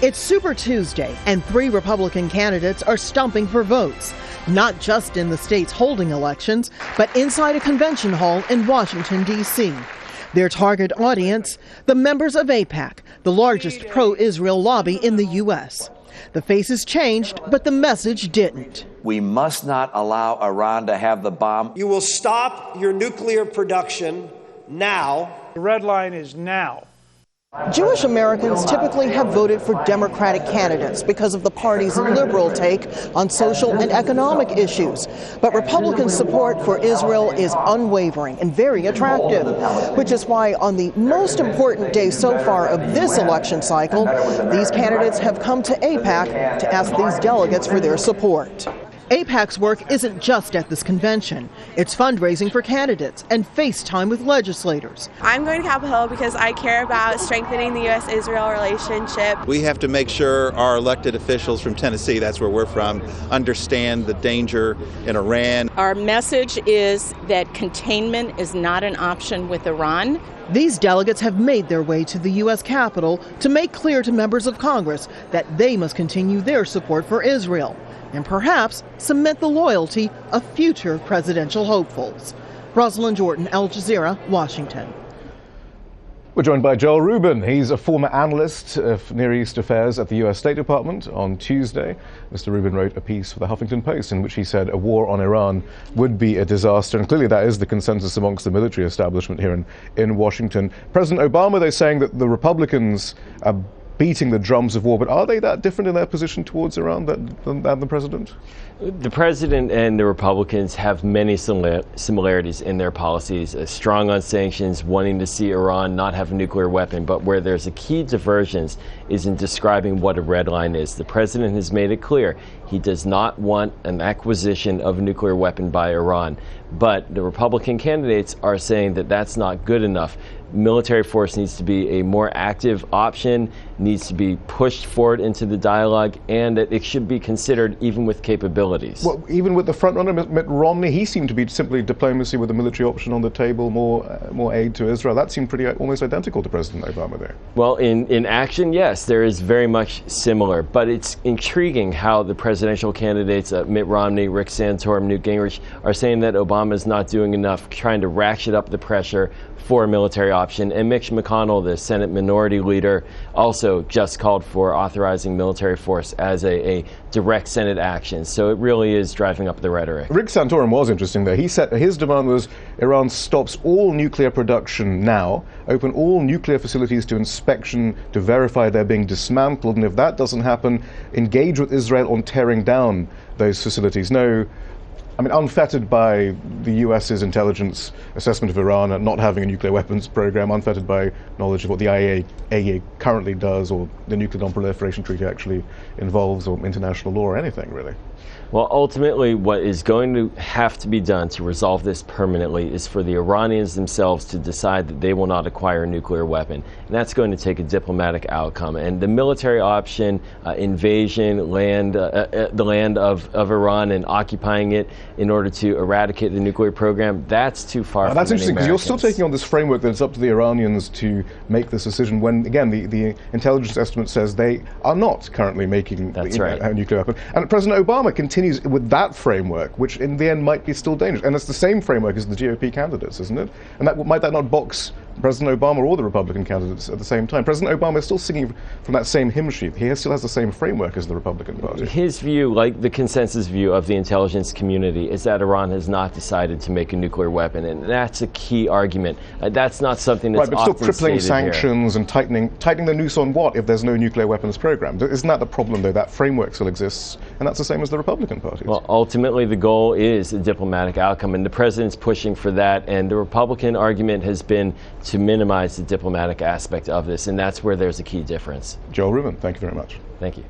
It's Super Tuesday, and 3 Republican candidates are stumping for votes, not just in the states holding elections, but inside a convention hall in Washington, D.C. Their target audience, the members of AIPAC, the largest pro-Israel lobby in the U.S. The faces changed, but the message didn't. We must not allow Iran to have the bomb. You will stop your nuclear production now. The red line is now. Jewish Americans typically have voted for Democratic candidates because of the party's liberal take on social and economic issues. But Republican support for Israel is unwavering and very attractive, which is why on the most important day so far of this election cycle, these candidates have come to AIPAC to ask these delegates for their support. AIPAC's work isn't just at this convention. It's fundraising for candidates and FaceTime with legislators. I'm going to Capitol Hill because I care about strengthening the U.S.-Israel relationship. We have to make sure our elected officials from Tennessee, that's where we're from, understand the danger in Iran. Our message is that containment is not an option with Iran. These delegates have made their way to the U.S. Capitol to make clear to members of Congress that they must continue their support for Israel and perhaps cement the loyalty of future presidential hopefuls. Rosiland, Al Jazeera, Washington. We're joined by Joel Rubin. He's a former analyst of Near East affairs at the U.S. State Department. On Tuesday, Mr. Rubin wrote a piece for the Huffington Post in which he said a war on Iran would be a disaster, and clearly that is the consensus amongst the military establishment here in Washington. President Obama, they're saying that the Republicans are beating the drums of war, but are they that different in their position towards Iran than the president? The president and the Republicans have many similarities in their policies, strong on sanctions, wanting to see Iran not have a nuclear weapon, but where there's a key divergence is in describing what a red line is. The president has made it clear he does not want an acquisition of a nuclear weapon by Iran, but the Republican candidates are saying that that's not good enough. Military force needs to be a more active option, needs to be pushed forward into the dialogue, and that it should be considered even with capabilities. Well, even with the frontrunner, Mitt Romney, he seemed to be simply diplomacy with a military option on the table, more aid to Israel. That seemed pretty almost identical to President Obama there. Well, in action, yes, there is very much similar, but it's intriguing how the presidential candidates, Mitt Romney, Rick Santorum, Newt Gingrich, are saying that Obama is not doing enough, trying to ratchet up the pressure for a military option. And Mitch McConnell, the Senate Minority Leader, also just called for authorizing military force as a direct Senate action. So it really is driving up the rhetoric. Rick Santorum was interesting there. He said his demand was Iran stops all nuclear production now, open all nuclear facilities to inspection to verify they're being dismantled, and if that doesn't happen, engage with Israel on tearing down those facilities. No, I mean, unfettered by the U.S.'s intelligence assessment of Iran and not having a nuclear weapons program, unfettered by knowledge of what the IAEA currently does, or the Nuclear Non-Proliferation Treaty actually involves, or international law, or anything, really. Well, ultimately, what is going to have to be done to resolve this permanently is for the Iranians themselves to decide that they will not acquire a nuclear weapon. And that's going to take a diplomatic outcome. And the military option, invasion, the land of Iran and occupying it in order to eradicate the nuclear program, that's too far from That's interesting, because you're still Americans. taking on this framework that it's up to the Iranians to make this decision when, again, the intelligence estimate says they are not currently making a nuclear weapon. And President Obama continues with that framework, which in the end might be still dangerous. And it's the same framework as the GOP candidates, isn't it? And might that not box President Obama or the Republican candidates at the same time? President Obama is still singing from that same hymn sheet. He still has the same framework as the Republican Party. His view, like the consensus view of the intelligence community, is that Iran has not decided to make a nuclear weapon, and that's a key argument. That's not something that's right, but still often crippling sanctions here. And tightening the noose on what if there's no nuclear weapons program? Isn't that the problem, though? That framework still exists, and that's the same as the Republican Party. Well, ultimately, the goal is a diplomatic outcome, and the president's pushing for that, and the Republican argument has been to minimize the diplomatic aspect of this, and that's where there's a key difference. Joel Rubin, thank you very much. Thank you.